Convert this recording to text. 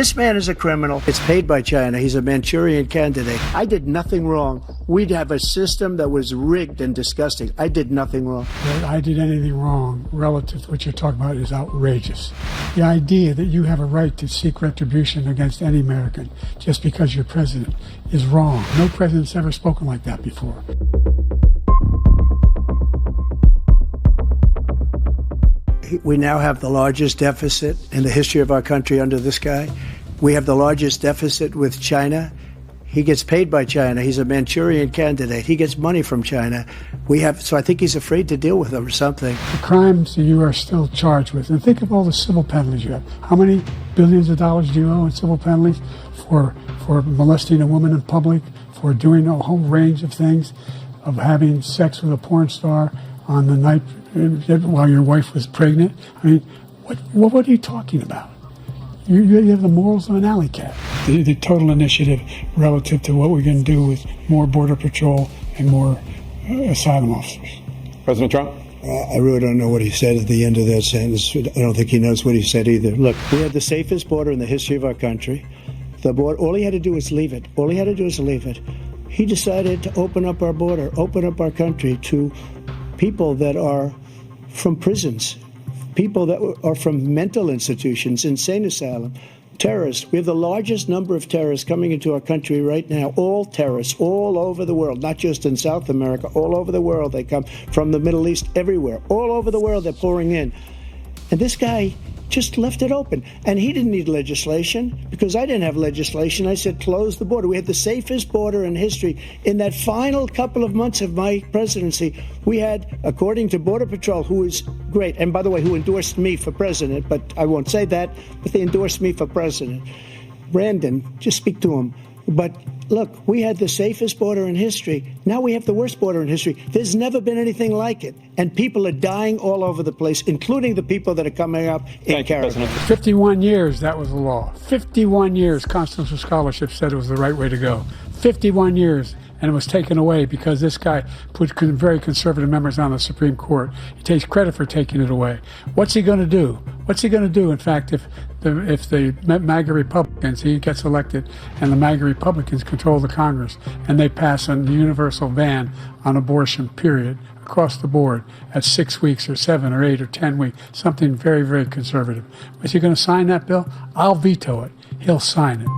This man is a criminal. It's paid by China. He's a Manchurian candidate. I did nothing wrong. We'd have a system that was rigged and disgusting. I did nothing wrong. That I did anything wrong relative to what you're talking about is outrageous. The idea that you have a right to seek retribution against any American just because you're president is wrong. No president's ever spoken like that before. We now have the largest deficit in the history of our country under this guy. We have the largest deficit with China. He gets paid by China. He's a Manchurian candidate. He gets money from China. So I think he's afraid to deal with them or something. The crimes that you are still charged with, and think of all the civil penalties you have. How many billions of dollars do you owe in civil penalties for molesting a woman in public, for doing a whole range of things, of having sex with a porn star on the night while your wife was pregnant? I mean, what are you talking about? You have the morals of an alley cat. The total initiative relative to what we're going to do with more Border Patrol and more asylum officers. President Trump? I really don't know what he said at the end of that sentence. I don't think he knows what he said either. Look, we had the safest border in the history of our country. The border, all he had to do was leave it. All he had to do was leave it. He decided to open up our border, open up our country to people that are from prisons, people that are from mental institutions, insane asylum, terrorists. We have the largest number of terrorists coming into our country right now, all terrorists, all over the world, not just in South America, all over the world. They come from the Middle East, everywhere, all over the world they're pouring in. And this guy just left it open. And he didn't need legislation because I didn't have legislation. I said, close the border. We had the safest border in history. In that final couple of months of my presidency, we had, according to Border Patrol, who is great, and by the way, who endorsed me for president, but I won't say that, but they endorsed me for president. Brandon, just speak to him. But look, we had the safest border in history. Now we have the worst border in history. There's never been anything like it. And people are dying all over the place, including the people that are coming up in Caribbean. 51 years, that was the law. 51 years, Constitutional Scholarship said it was the right way to go. 51 years. And it was taken away because this guy put very conservative members on the Supreme Court. He takes credit for taking it away. What's he going to do? What's he going to do, in fact, if the MAGA Republicans, he gets elected, and the MAGA Republicans control the Congress, and they pass a universal ban on abortion, period, across the board at 6 weeks or 7 or 8 or 10 weeks, something very, very conservative. Is he going to sign that bill? I'll veto it. He'll sign it.